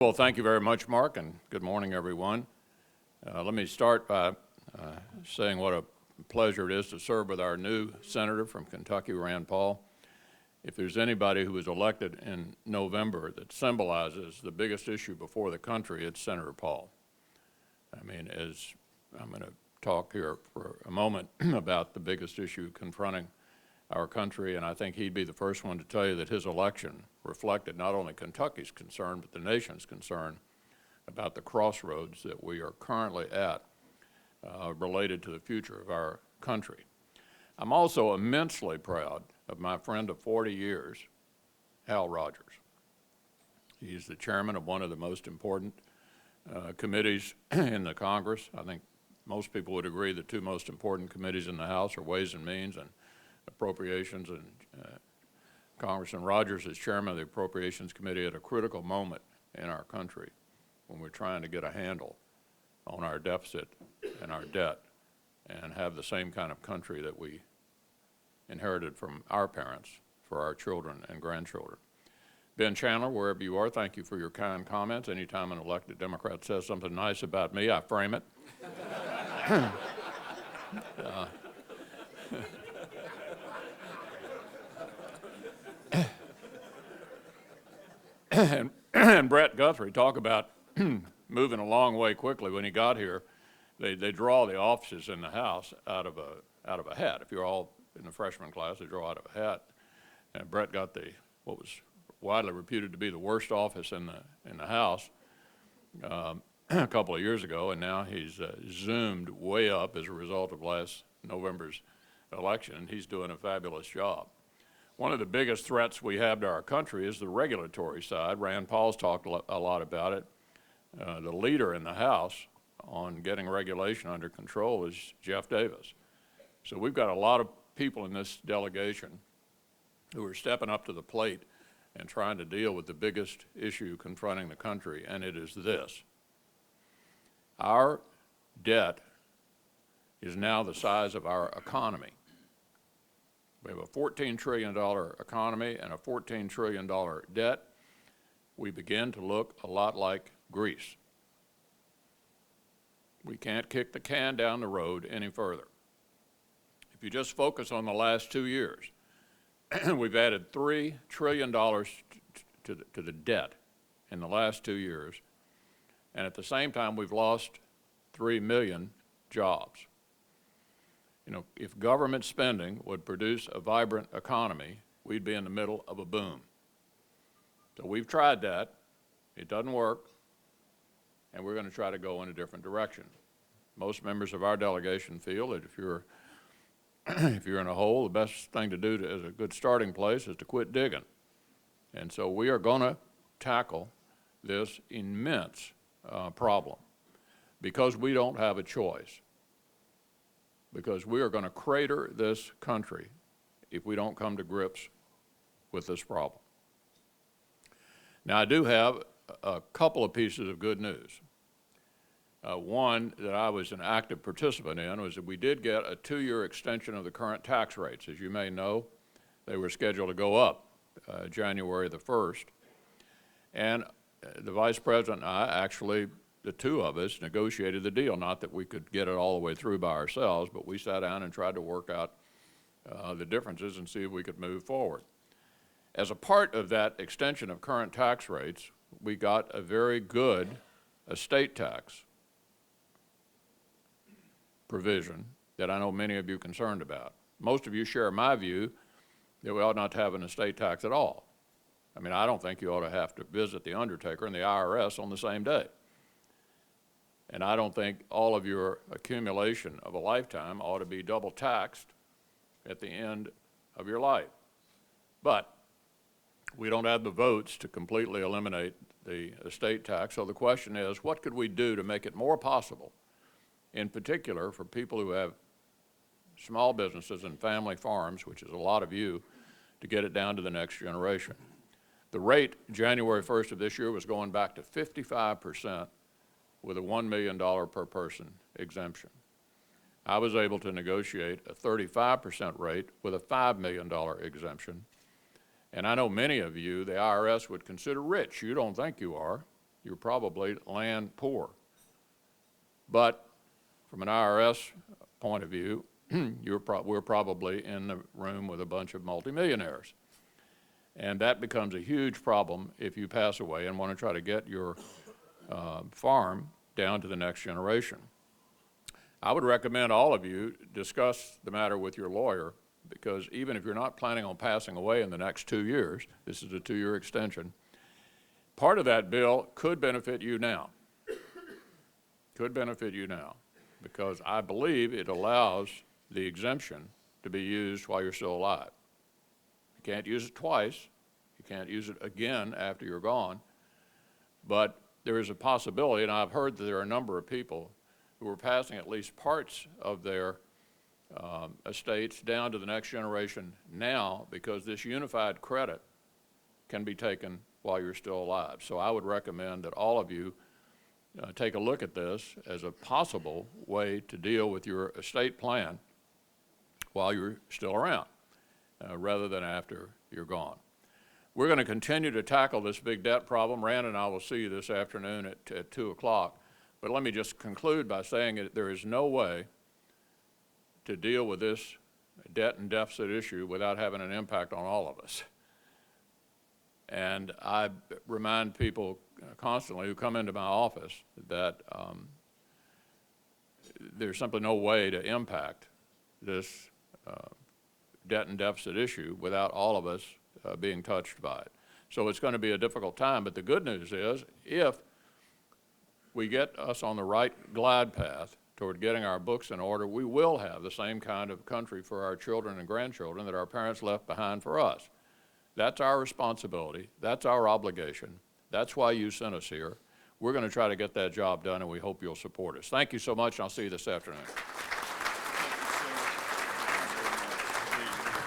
Well, thank you very much, Mark, and good morning, everyone. Let me start by saying what a pleasure it is to serve with our new senator from Kentucky, Rand Paul. If there's anybody who was elected in November that symbolizes the biggest issue before the country, it's Senator Paul. I mean, as I'm going to talk here for a moment about the biggest issue confronting our country, and I think he'd be the first one to tell you that his election reflected not only Kentucky's concern, but the nation's concern about the crossroads that we are currently at related to the future of our country. I'm also immensely proud of my friend of 40 years, Hal Rogers. He's the chairman of one of the most important committees in the Congress. I think most people would agree the two most important committees in the House are Ways and Means and Appropriations, and Congressman Rogers is chairman of the Appropriations Committee at a critical moment in our country when we're trying to get a handle on our deficit and our debt and have the same kind of country that we inherited from our parents for our children and grandchildren. Ben Chandler, wherever you are, thank you for your kind comments. Anytime an elected Democrat says something nice about me, I frame it. And Brett Guthrie, talk about moving a long way quickly. When he got here, they draw the offices in the House out of a hat. If you're all in the freshman class, they draw out of a hat. And Brett got what was widely reputed to be the worst office in the House a couple of years ago, and now he's zoomed way up as a result of last November's election. He's doing a fabulous job. One of the biggest threats we have to our country is the regulatory side. Rand Paul's talked a lot about it. The leader in the House on getting regulation under control is Jeff Davis. So we've got a lot of people in this delegation who are stepping up to the plate and trying to deal with the biggest issue confronting the country, and it is this. Our debt is now the size of our economy. We have a $14 trillion economy and a $14 trillion debt. We begin to look a lot like Greece. We can't kick the can down the road any further. If you just focus on the last 2 years, we've added $3 trillion to the debt in the last 2 years, and at the same time we've lost 3 million jobs. You know, if government spending would produce a vibrant economy, we'd be in the middle of a boom. So we've tried that. It doesn't work, and we're going to try to go in a different direction. Most members of our delegation feel that if you're in a hole, the best thing to do as a good starting place is to quit digging. And so we are going to tackle this immense problem because we don't have a choice. Because we are going to crater this country if we don't come to grips with this problem. Now, I do have a couple of pieces of good news. One that I was an active participant in was that we did get a 2-year extension of the current tax rates. As you may know, they were scheduled to go up January the 1st. And the Vice President and I actually, the two of us, negotiated the deal. Not that we could get it all the way through by ourselves, but we sat down and tried to work out the differences and see if we could move forward. As a part of that extension of current tax rates, we got a very good estate tax provision that I know many of you are concerned about. Most of you share my view that we ought not to have an estate tax at all. I mean, I don't think you ought to have to visit the undertaker and the IRS on the same day. And I don't think all of your accumulation of a lifetime ought to be double taxed at the end of your life. But we don't have the votes to completely eliminate the estate tax. So the question is, what could we do to make it more possible, in particular for people who have small businesses and family farms, which is a lot of you, to get it down to the next generation? The rate January 1st of this year was going back to 55% with a $1 million per person exemption. I was able to negotiate a 35% rate with a $5 million exemption. And I know many of you, the IRS would consider rich. You don't think you are. you're probably land poor. But from an IRS point of view, we're probably in the room with a bunch of multimillionaires. And that becomes a huge problem if you pass away and want to try to get your farm down to the next generation. I would recommend all of you discuss the matter with your lawyer, because even if you're not planning on passing away in the next 2 years, this is a 2-year extension, part of that bill could benefit you now. Could benefit you now, because I believe it allows the exemption to be used while you're still alive. You can't use it twice. You can't use it again after you're gone. But there is a possibility, and I've heard that there are a number of people who are passing at least parts of their estates down to the next generation now, because this unified credit can be taken while you're still alive. So I would recommend that all of you take a look at this as a possible way to deal with your estate plan while you're still around, rather than after you're gone. We're going to continue to tackle this big debt problem. Rand and I will see you this afternoon at 2 o'clock. But let me just conclude by saying that there is no way to deal with this debt and deficit issue without having an impact on all of us. And I remind people constantly who come into my office that there's simply no way to impact this debt and deficit issue without all of us being touched by it. So it's going to be a difficult time, but the good news is if we get us on the right glide path toward getting our books in order, we will have the same kind of country for our children and grandchildren that our parents left behind for us. That's our responsibility. That's our obligation. That's why you sent us here. We're going to try to get that job done, and we hope you'll support us. Thank you so much, and I'll see you this afternoon.